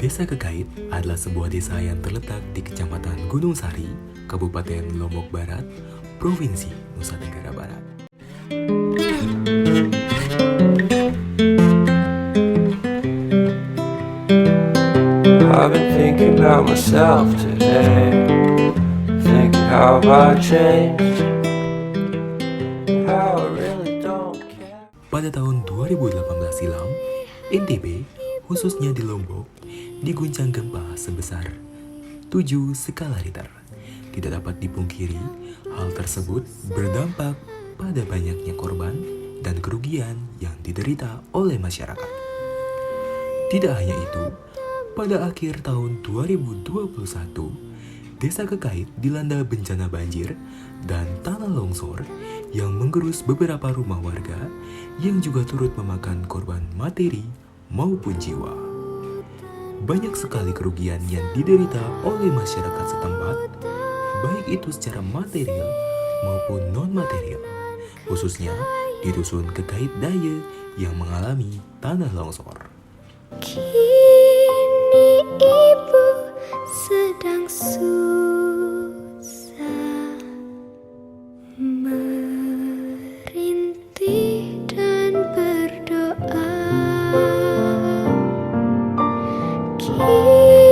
Desa Kekait adalah sebuah desa yang terletak di Kecamatan Gunung Sari, Kabupaten Lombok Barat, Provinsi Nusa Tenggara Barat. I've been thinking about myself today, thinking how I changed, how I really don't care. Pada tahun 2018 silam, NTB, khususnya di Lombok, diguncang gempa sebesar 7 skala Richter. Tidak dapat dipungkiri, hal tersebut berdampak pada banyaknya korban dan kerugian yang diderita oleh masyarakat. Tidak hanya itu, pada akhir tahun 2021, Desa Kekait dilanda bencana banjir dan tanah longsor yang menggerus beberapa rumah warga yang juga turut memakan korban materi maupun jiwa. Banyak sekali kerugian yang diderita oleh masyarakat setempat, baik itu secara material maupun non-material, khususnya di Dusun Kekait Daya yang mengalami tanah longsor. Kini ibu sedang susah merintih dan berdoa. Kini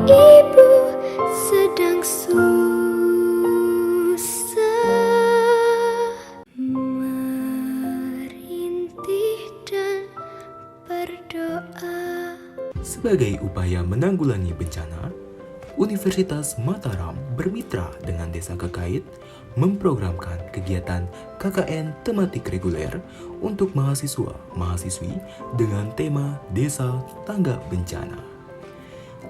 ibu sedang susah merintih dan berdoa. Sebagai upaya menanggulangi bencana, Universitas Mataram bermitra dengan Desa Kekait memprogramkan kegiatan KKN tematik reguler untuk mahasiswa-mahasiswi dengan tema Desa Tanggap Bencana.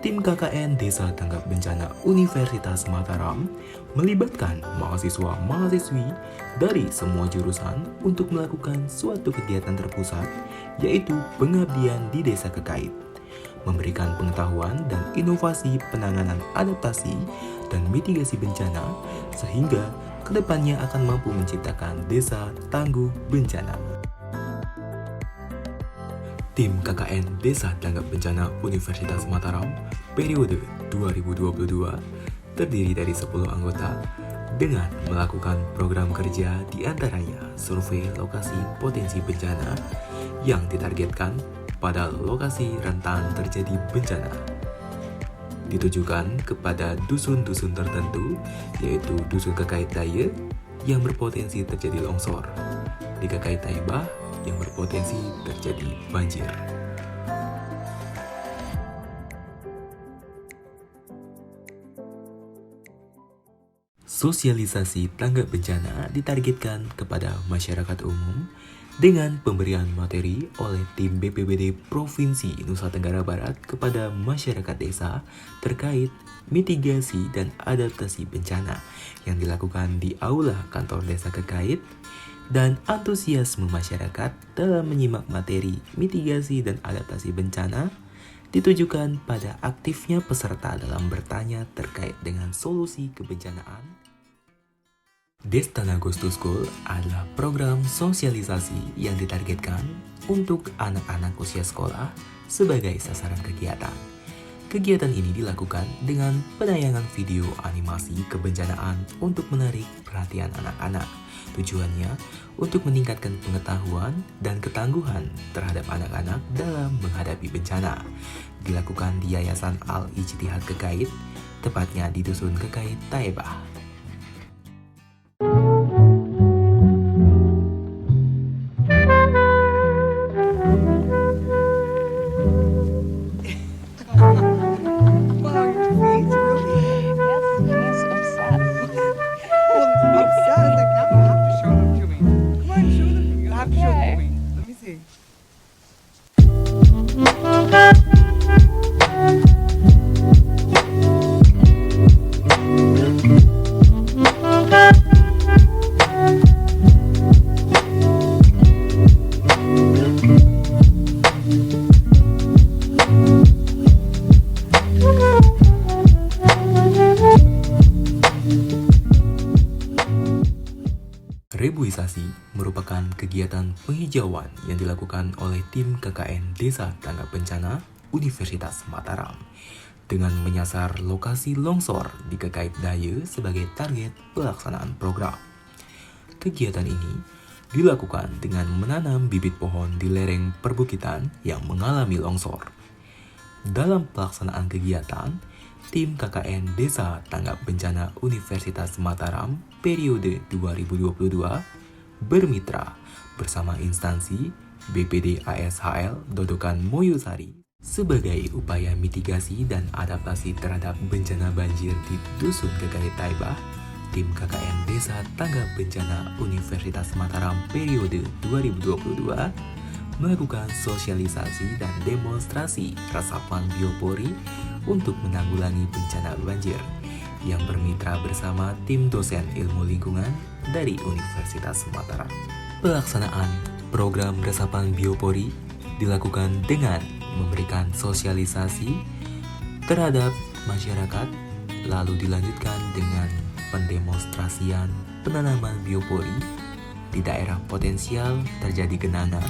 Tim KKN Desa Tanggap Bencana Universitas Mataram melibatkan mahasiswa-mahasiswi dari semua jurusan untuk melakukan suatu kegiatan terpusat, yaitu pengabdian di Desa Kekait, memberikan pengetahuan dan inovasi penanganan adaptasi dan mitigasi bencana sehingga kedepannya akan mampu menciptakan desa tangguh bencana. Tim KKN Desa Tanggap Bencana Universitas Mataram periode 2022 terdiri dari 10 anggota dengan melakukan program kerja diantaranya survei lokasi potensi bencana yang ditargetkan pada lokasi rentan terjadi bencana. Ditujukan kepada dusun-dusun tertentu, yaitu Dusun Kekait Daya yang berpotensi terjadi longsor, di Kekait Taibah yang berpotensi terjadi banjir. Sosialisasi tanggap bencana ditargetkan kepada masyarakat umum dengan pemberian materi oleh tim BPBD Provinsi Nusa Tenggara Barat kepada masyarakat desa terkait mitigasi dan adaptasi bencana yang dilakukan di Aula Kantor Desa Kekait, dan antusiasme masyarakat dalam menyimak materi mitigasi dan adaptasi bencana ditujukan pada aktifnya peserta dalam bertanya terkait dengan solusi kebencanaan. Destana Goes to School adalah program sosialisasi yang ditargetkan untuk anak-anak usia sekolah sebagai sasaran kegiatan. Kegiatan ini dilakukan dengan penayangan video animasi kebencanaan untuk menarik perhatian anak-anak. Tujuannya untuk meningkatkan pengetahuan dan ketangguhan terhadap anak-anak dalam menghadapi bencana. Dilakukan di Yayasan Al-Ijtihad Kekait, tepatnya di Dusun Kekait Taibah. Reboisasi merupakan kegiatan penghijauan yang dilakukan oleh tim KKN Desa Tanggap Bencana Universitas Mataram dengan menyasar lokasi longsor di Kekait Daya sebagai target pelaksanaan program. Kegiatan ini dilakukan dengan menanam bibit pohon di lereng perbukitan yang mengalami longsor. Dalam pelaksanaan kegiatan, tim KKN Desa Tanggap Bencana Universitas Mataram periode 2022 bermitra bersama instansi BPD ASHL Dodokan Moyosari sebagai upaya mitigasi dan adaptasi terhadap bencana banjir di Dusun Kekait Taibah. Tim KKN Desa Tanggap Bencana Universitas Mataram periode 2022 melakukan sosialisasi dan demonstrasi resapan biopori untuk menanggulangi bencana banjir yang bermitra bersama tim dosen ilmu lingkungan dari Universitas Mataram. Pelaksanaan program resapan biopori dilakukan dengan memberikan sosialisasi terhadap masyarakat, lalu dilanjutkan dengan pendemonstrasian penanaman biopori di daerah potensial terjadi genangan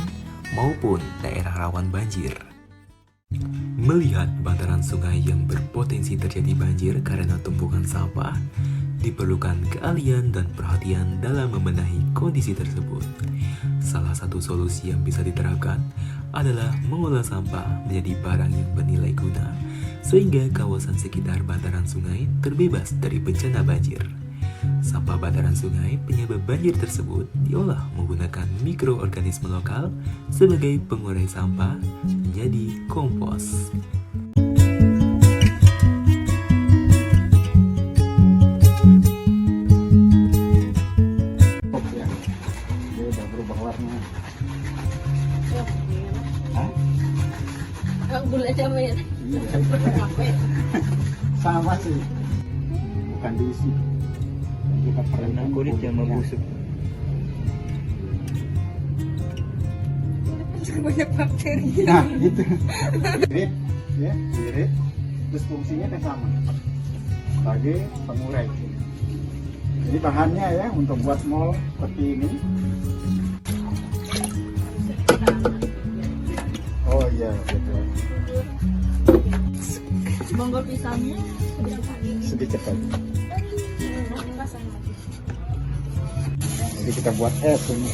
maupun daerah rawan banjir. Melihat bantaran sungai yang berpotensi terjadi banjir karena tumpukan sampah, diperlukan keahlian dan perhatian dalam membenahi kondisi tersebut. Salah satu solusi yang bisa diterapkan adalah mengolah sampah menjadi barang yang bernilai guna, sehingga kawasan sekitar bantaran sungai terbebas dari bencana banjir. Sampah bantaran sungai penyebab banjir tersebut diolah menggunakan mikroorganisme lokal sebagai pengurai sampah menjadi kompos. Dia udah berubah warna. Bulan jamin. Sama sih, bukan diisi. Kita pernah kulit yang membusuk. Banyak bakteri. Nah, gitu. Irit, ya, irit. Terus fungsinya kan sama sebagai pengurai. Jadi bahannya ya untuk buat mol seperti ini. Oh iya, betul. Bonggol pisangnya Sedikit lagi. Jadi kita buat es ini.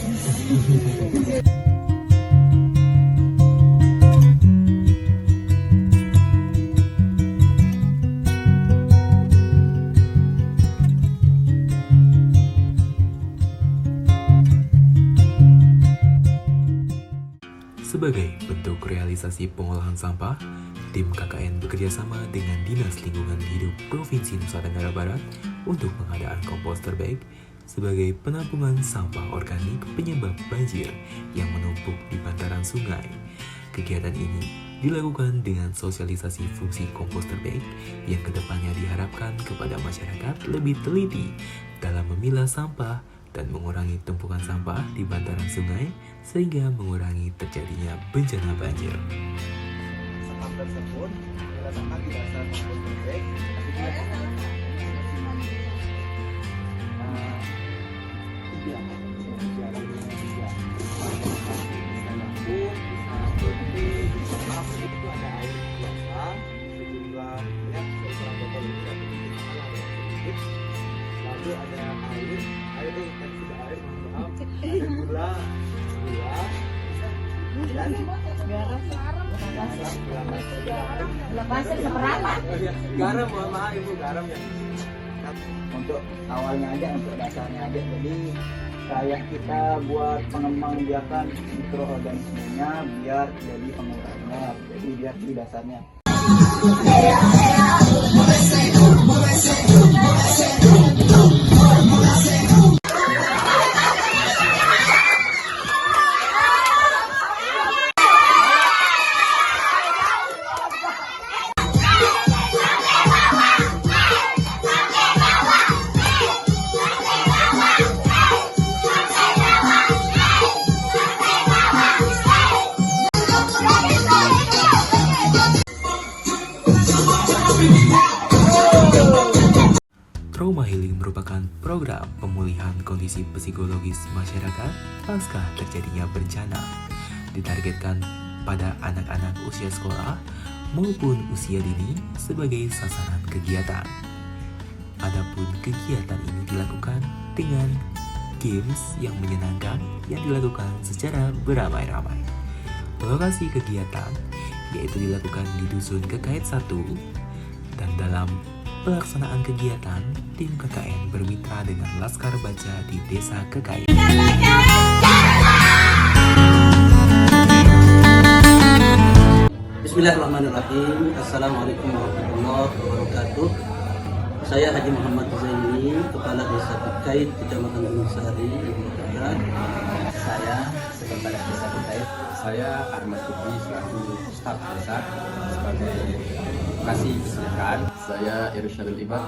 Sebagai bentuk realisasi pengolahan sampah, tim KKN bekerjasama dengan Dinas Lingkungan Hidup Provinsi Nusa Tenggara Barat untuk pengadaan komposter bag sebagai penampungan sampah organik penyebab banjir yang menumpuk di bantaran sungai. Kegiatan ini dilakukan dengan sosialisasi fungsi komposter bag yang kedepannya diharapkan kepada masyarakat lebih teliti dalam memilah sampah dan mengurangi tumpukan sampah di bantaran sungai sehingga mengurangi terjadinya bencana banjir. Sampah tersebut diletakkan di dasar komposter bag. Lalu ada air kan sudah air, maaf, ada gula, dan garam, mohon maaf ibu, garam ya. Untuk awalnya aja, untuk dasarnya aja, jadi kayak kita buat pengembang biakan mikroorganismenya biar jadi pengurainya, jadi biar di dasarnya. Trauma Healing merupakan program pemulihan kondisi psikologis masyarakat pasca terjadinya bencana. Ditargetkan pada anak-anak usia sekolah maupun usia dini sebagai sasaran kegiatan. Adapun kegiatan ini dilakukan dengan games yang menyenangkan yang dilakukan secara beramai-ramai. Lokasi kegiatan yaitu dilakukan di Dusun Kekait 1, dan dalam pelaksanaan kegiatan, tim KKN bermitra dengan Laskar Baja di Desa Kekait. Bismillahirrahmanirrahim. Assalamualaikum warahmatullahi wabarakatuh. Saya Haji Muhammad Zaini, Kepala Desa Kekait, Kecamatan Gunung Sari, Ibu Kota. Saya Sekretaris Desa Kekait. Saya Ahmad Kubi selaku staf desa sebagai lokasi kesejahteraan. Saya Irsyadul Ibad,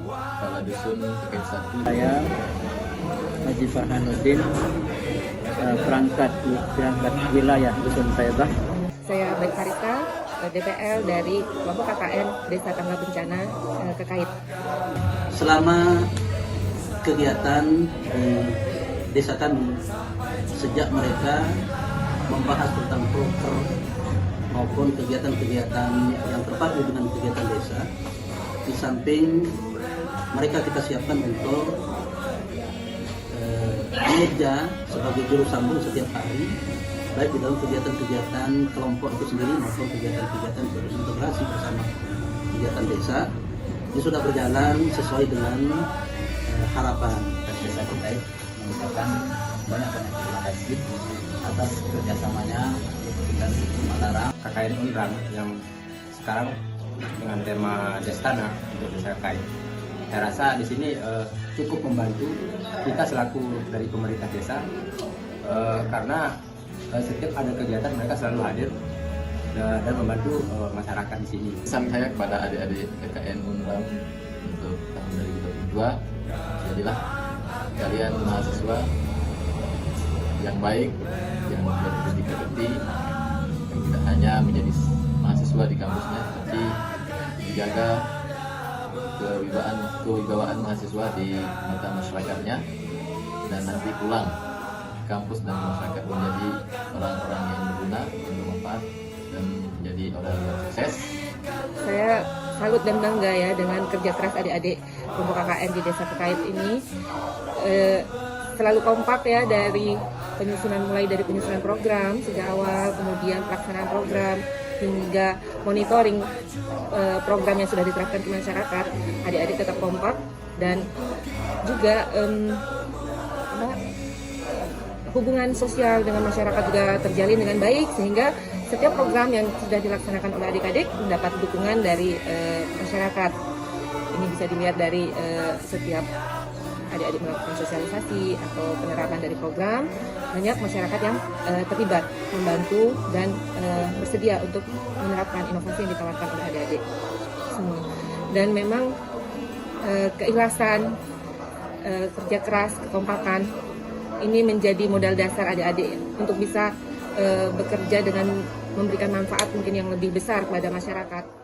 Kepala Dusun Kekait 1. Saya Haji Farhanuddin, perangkat wilayah Dusun Taibah. Saya Baik Farita, DPL dari kelompok KKN Desa Tangga Bencana Kekait. Selama kegiatan di desa kami, sejak mereka membahas tentang proker maupun kegiatan-kegiatan yang terpadu dengan kegiatan desa, di samping mereka kita siapkan untuk meja sebagai juru sambung setiap hari, baik di dalam kegiatan-kegiatan kelompok itu sendiri maupun kegiatan-kegiatan berintegrasi bersama kegiatan desa. Ini sudah berjalan sesuai dengan harapan. Desa Kekait mengucapkan banyak-banyak terima kasih atas kerjasamanya dengan Mataram KKN Unrang yang sekarang dengan tema Destana untuk Desa Kekait. Saya rasa di sini cukup membantu kita selaku dari pemerintah desa karena setiap ada kegiatan mereka selalu hadir dan membantu masyarakat di sini. Pesan saya kepada adik-adik KKN Unram untuk tahun 2022, jadilah kalian mahasiswa yang baik, yang berbudi-pekerti, yang tidak hanya menjadi mahasiswa di kampusnya, tapi dijaga kewibawaan mahasiswa di mata masyarakatnya, dan nanti pulang ke kampus dan masyarakat menjadi orang-orang yang berguna, yang bermanfaat, dan menjadi orang yang sukses. Saya salut dan bangga ya dengan kerja keras adik-adik kelompok KKN di Desa Kekait ini. Selalu kompak ya mulai dari penyusunan program sejak awal, kemudian pelaksanaan program hingga monitoring program yang sudah diterapkan ke masyarakat. Adik-adik tetap kompak dan juga hubungan sosial dengan masyarakat juga terjalin dengan baik, sehingga setiap program yang sudah dilaksanakan oleh adik-adik mendapat dukungan dari masyarakat. Ini bisa dilihat dari setiap adik-adik melakukan sosialisasi atau penerapan dari program, banyak masyarakat yang terlibat, membantu dan bersedia untuk menerapkan inovasi yang ditawarkan oleh adik-adik semua. Dan memang keikhlasan, kerja keras, kekompakan ini menjadi modal dasar adik-adik untuk bisa bekerja dengan memberikan manfaat mungkin yang lebih besar kepada masyarakat.